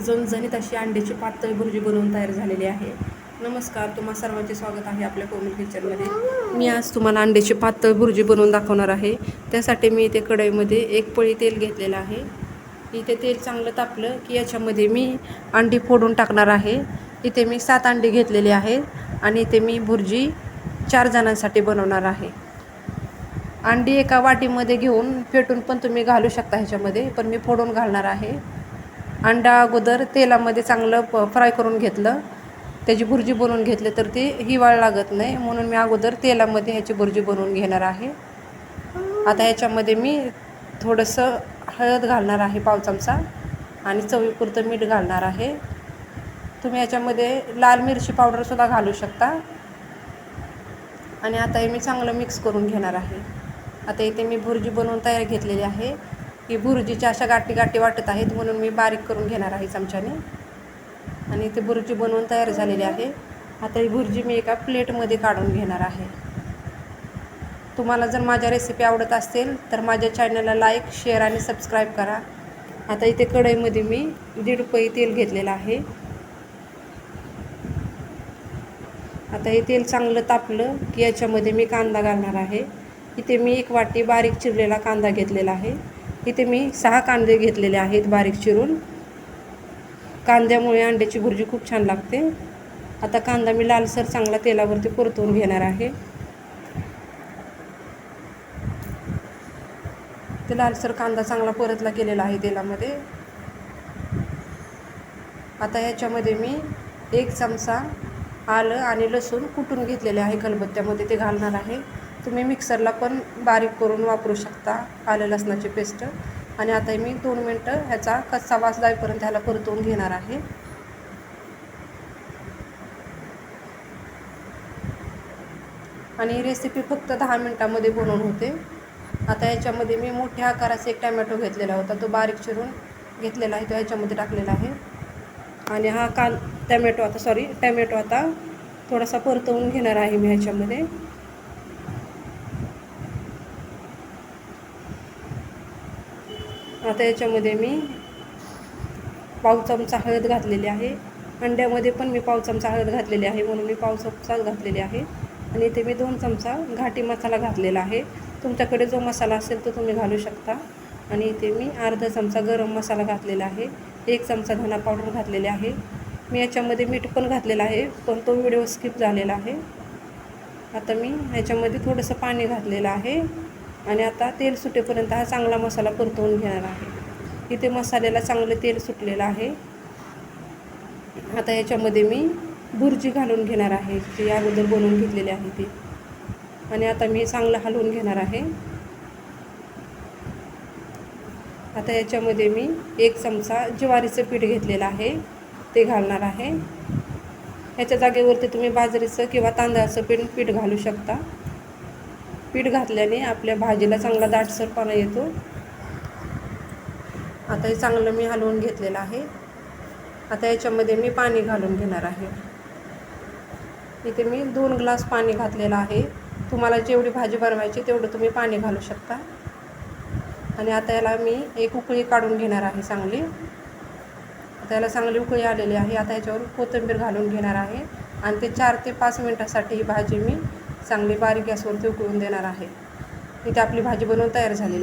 झणझणीत अशी अंड्याची पातळ भुर्जी बनवून तयार झालेली आहे. नमस्कार, तुम्हा सर्वांचे स्वागत आहे आपल्या कोमल किचनमध्ये. मी आज तुम्हाला अंड्याची पातळ भुर्जी बनवून दाखवणार आहे. त्यासाठी मी इथे कढईमध्ये 1 पळी तेल घेतलेलं आहे. इथे तेल चांगलं तापलं की याच्यामध्ये मी अंडी फोडून टाकणार आहे. इथे मी 7 अंडी घेतलेली आहेत आणि इथे मी भुर्जी 4 जणांसाठी बनवणार आहे. अंडी एका वाटीमध्ये घेऊन फेटून पण तुम्ही घालू शकता ह्याच्यामध्ये, पण मी फोडून घालणार आहे. अंडा अगोदर तेलामध्ये चांगलं फ्राय करून घेतलं, त्याची भुर्जी बनवून घेतली तर ती हिवाळा लागत नाही, म्हणून मी अगोदर तेलामध्ये ह्याची भुर्जी बनवून घेणार आहे. आता ह्याच्यामध्ये मी थोडंसं हळद घालणार आहे, पाव चमचा, आणि चवीपुरतं मीठ घालणार आहे. तुम्ही ह्याच्यामध्ये लाल मिरची पावडरसुद्धा घालू शकता. आणि आता हे मी चांगलं मिक्स करून घेणार आहे. आता इथे मी भुर्जी बनवून तयार घेतलेली आहे. ही भुर्जीच्या अशा गाठी गाठी वाटत आहेत, म्हणून मी बारीक करून घेणार आहे चमच्याने. आणि इथे भुर्जी बनवून तयार झालेली आहे. आता ही भुर्जी मी एका प्लेटमध्ये काढून घेणार आहे. तुम्हाला जर माझ्या रेसिपी आवडत असतील तर माझ्या चॅनलला लाईक, शेअर आणि सबस्क्राईब करा. आता इथे कढईमध्ये मी 1.5 पळी तेल घेतलेलं आहे. आता हे तेल चांगलं तापलं की याच्यामध्ये मी कांदा घालणार आहे. इथे मी 1 वाटी बारीक चिरलेला कांदा घेतलेला आहे. इथे मी 6 कांदे घेतलेले आहेत बारीक चिरून. कांद्यामुळे अंड्याची भुर्जी खूप छान लागते. आता कांदा मी लालसर चांगला तेलावरती परतवून घेणार आहे. ते लालसर कांदा चांगला परतला गेलेला आहे तेलामध्ये. आता ह्याच्यामध्ये मी 1 चमचा आलं आणि लसूण कुटून घेतलेले आहे खलबत्त्यामध्ये, ते घालणार आहे. तुम्ही मिक्सरला पण बारीक करून वापरू शकता आलं लसणाची पेस्ट. आणि आता मी 2 मिनटं ह्याचा कच्चा वास जाईपर्यंत ह्याला परतवून घेणार आहे. आणि ही रेसिपी फक्त 10 मिनटामध्ये बनवून होते. आता ह्याच्यामध्ये मी मोठ्या आकाराचा 1 टॅमॅटो घेतलेला होता, तो बारीक चिरून घेतलेला आहे, तो ह्याच्यामध्ये टाकलेला आहे. आणि हा टॅमॅटो आता थोडासा परतवून घेणार आहे मी ह्याच्यामध्ये. आता याच्यामध्ये मी पाव चमचा हळद घातलेली आहे. अंड्यामध्ये पण मी पाव चमचा हळद घातलेली आहे, म्हणून मी पाव चमचा घातलेली आहे. आणि इथे मी 2 चमचा घाटी मसाला घातलेला आहे. तुमच्याकडे जो मसाला असेल तो तुम्ही घालू शकता. आणि इथे मी अर्धा चमचा गरम मसाला घातलेला आहे. 1 चमचा धना पावडर घातलेले आहे. मी याच्यामध्ये मीठ पण घातलेलं आहे, पण तो व्हिडिओ स्किप झालेला आहे. आता मी ह्याच्यामध्ये थोडंसं पाणी घातलेलं आहे. आणि आता तेल सुटेपर्यंत हा चांगला मसाला परतवून घेणार आहे. इथे मसाल्याला चांगलं तेल सुटलेलं आहे. आता याच्यामध्ये मी भुर्जी घालून घेणार आहे, जी अगोदर बनवून घेतलेली आहे ती. आणि आता मी चांगलं हलवून घेणार आहे. आता याच्यामध्ये मी 1 चमचा ज्वारीचं पीठ घेतलेलं आहे, ते घालणार आहे. ह्याच्या जागेवरती तुम्ही बाजरीचं किंवा तांदळाचं पीठ घालू शकता. पीठ घातल्याने आपल्या भाजीला चांगला दाटसरपणा येतो. आता हे चांगलं मी हलवून घेतलेलं आहे. आता याच्यामध्ये मी पाणी घालून घेणार आहे. इथे मी 2 ग्लास पाणी घातलेलं आहे. तुम्हाला जेवढी भाजी बनवायची तेवढं तुम्ही पाणी घालू शकता. आणि आता याला मी 1 उकळी काढून घेणार आहे चांगली. आता याला चांगली उकळी आलेली आहे. आता याच्यावर कोथिंबीर घालून घेणार आहे. आणि ते 4 ते 5 मिनटासाठी ही भाजी मी चांगली बारीक गॅसवरती उकळून देणार आहे. इथे आपली भाजी बनवून तयार झालेली आहे.